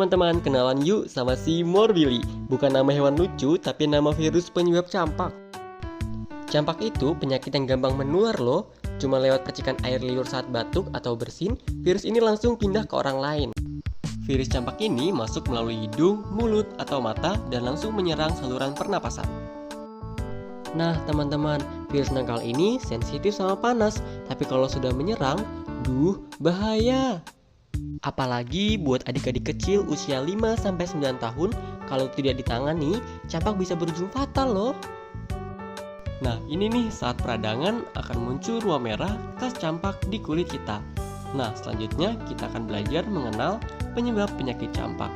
teman-teman, kenalan yuk sama si Morbilli. Bukan nama hewan lucu, tapi nama virus penyebab campak. Campak itu penyakit yang gampang menular loh. Cuma lewat percikan air liur saat batuk atau bersin, virus ini langsung pindah ke orang lain. Virus campak ini masuk melalui hidung, mulut, atau mata dan langsung menyerang saluran pernapasan. Nah teman-teman, virus nakal ini sensitif sama panas, tapi kalau sudah menyerang, bahaya. Apalagi buat adik-adik kecil usia 5-9 tahun, kalau tidak ditangani, campak bisa berujung fatal loh. Nah ini nih saat peradangan akan muncul ruam merah khas campak di kulit kita. Nah selanjutnya kita akan belajar mengenal penyebab penyakit campak.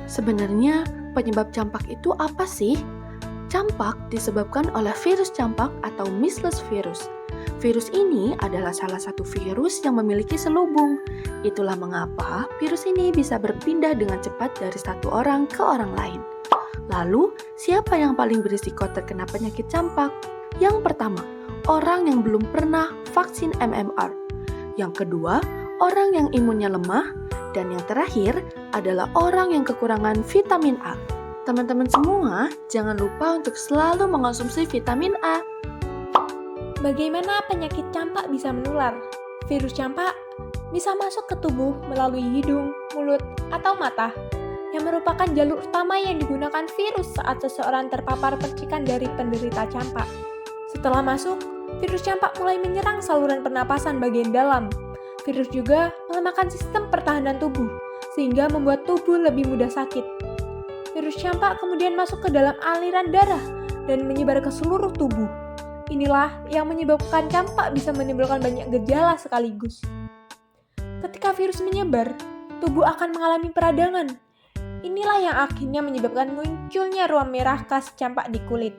Sebenarnya penyebab campak itu apa sih? Campak disebabkan oleh virus campak atau measles virus. Virus ini adalah salah satu virus yang memiliki selubung. Itulah mengapa virus ini bisa berpindah dengan cepat dari satu orang ke orang lain. Lalu, siapa yang paling berisiko terkena penyakit campak? Yang pertama, orang yang belum pernah vaksin MMR. Yang kedua, orang yang imunnya lemah. Dan yang terakhir adalah orang yang kekurangan vitamin A. Teman-teman semua, jangan lupa untuk selalu mengonsumsi vitamin A. Bagaimana penyakit campak bisa menular? Virus campak bisa masuk ke tubuh melalui hidung, mulut, atau mata, yang merupakan jalur utama yang digunakan virus saat seseorang terpapar percikan dari penderita campak. Setelah masuk, virus campak mulai menyerang saluran pernapasan bagian dalam. Virus juga melemahkan sistem pertahanan tubuh, sehingga membuat tubuh lebih mudah sakit. Virus campak kemudian masuk ke dalam aliran darah dan menyebar ke seluruh tubuh. Inilah yang menyebabkan campak bisa menimbulkan banyak gejala sekaligus. Ketika virus menyebar, tubuh akan mengalami peradangan. Inilah yang akhirnya menyebabkan munculnya ruam merah khas campak di kulit.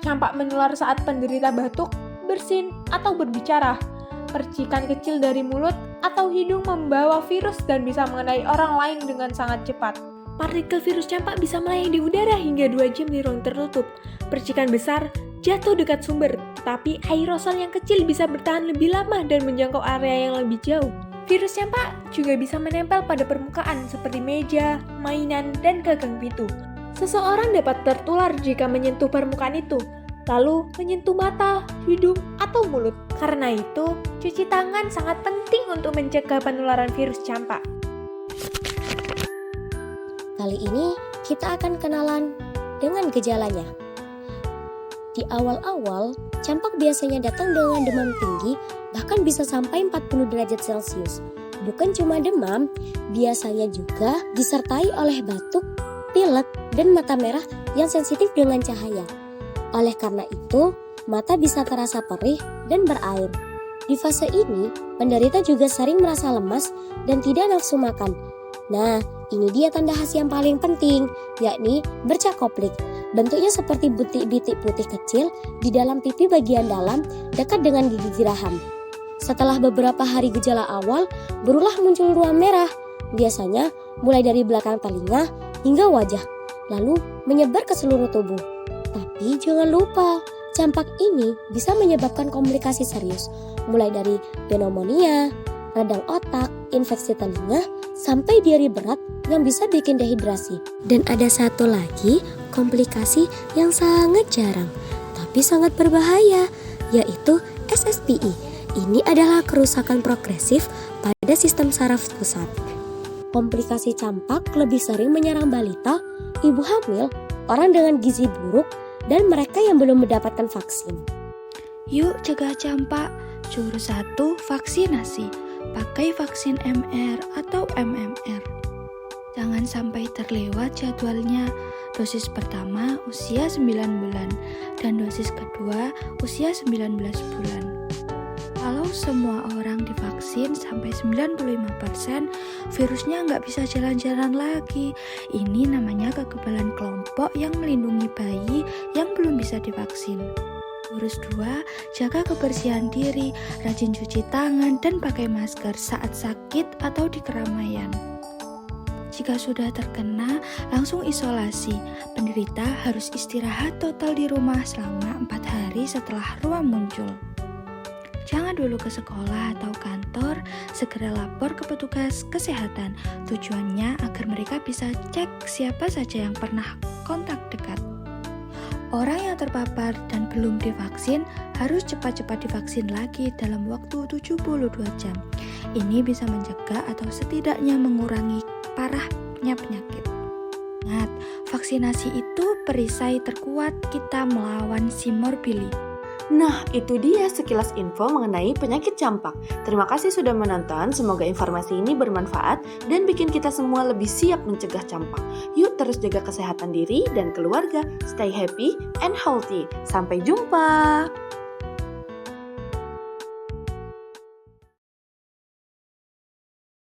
Campak menular saat penderita batuk, bersin, atau berbicara. Percikan kecil dari mulut atau hidung membawa virus dan bisa mengenai orang lain dengan sangat cepat. Partikel virus campak bisa melayang di udara hingga 2 jam di ruang tertutup. Percikan besar jatuh dekat sumber, tapi aerosol yang kecil bisa bertahan lebih lama dan menjangkau area yang lebih jauh. Virus campak juga bisa menempel pada permukaan seperti meja, mainan, dan gagang pintu. Seseorang dapat tertular jika menyentuh permukaan itu, lalu menyentuh mata, hidung, atau mulut. Karena itu, cuci tangan sangat penting untuk mencegah penularan virus campak. Kali ini kita akan kenalan dengan gejalanya. Di awal-awal, campak biasanya datang dengan demam tinggi, bahkan bisa sampai 40 derajat Celcius. Bukan cuma demam, biasanya juga disertai oleh batuk, pilek, dan mata merah yang sensitif dengan cahaya. Oleh karena itu, mata bisa terasa perih dan berair. Di fase ini, penderita juga sering merasa lemas dan tidak nafsu makan. Nah, ini dia tanda khas yang paling penting, yakni bercak koplik. Bentuknya seperti bintik putih kecil di dalam pipi bagian dalam dekat dengan gigi geraham. Setelah beberapa hari gejala awal, berulah muncul ruam merah, biasanya mulai dari belakang telinga hingga wajah, lalu menyebar ke seluruh tubuh. Tapi jangan lupa, campak ini bisa menyebabkan komplikasi serius, mulai dari pneumonia, radang otak, infeksi telinga, sampai diare berat yang bisa bikin dehidrasi. Dan ada satu lagi komplikasi yang sangat jarang, tapi sangat berbahaya, yaitu SSPI. Ini adalah kerusakan progresif pada sistem saraf pusat. Komplikasi campak lebih sering menyerang balita, ibu hamil, orang dengan gizi buruk, dan mereka yang belum mendapatkan vaksin. Yuk cegah campak. Jurus 1, vaksinasi. Pakai vaksin MR atau MMR. Jangan sampai terlewat jadwalnya. Dosis pertama usia 9 bulan dan dosis kedua usia 19 bulan. Kalau semua orang divaksin sampai 95%, virusnya nggak bisa jalan-jalan lagi. Ini namanya kekebalan kelompok yang melindungi bayi yang belum bisa divaksin. Urus 2, jaga kebersihan diri, rajin cuci tangan dan pakai masker saat sakit atau di keramaian. Jika sudah terkena, langsung isolasi. Penderita harus istirahat total di rumah selama 4 hari setelah ruam muncul. Jangan dulu ke sekolah atau kantor, segera lapor ke petugas kesehatan. Tujuannya agar mereka bisa cek siapa saja yang pernah kontak dekat. Orang yang terpapar dan belum divaksin harus cepat-cepat divaksin lagi dalam waktu 72 jam. Ini bisa mencegah atau setidaknya mengurangi parahnya penyakit. Ingat, vaksinasi itu perisai terkuat kita melawan si morbili. Nah, itu dia sekilas info mengenai penyakit campak. Terima kasih sudah menonton, semoga informasi ini bermanfaat dan bikin kita semua lebih siap mencegah campak. Yuk terus jaga kesehatan diri dan keluarga. Stay happy and healthy. Sampai jumpa!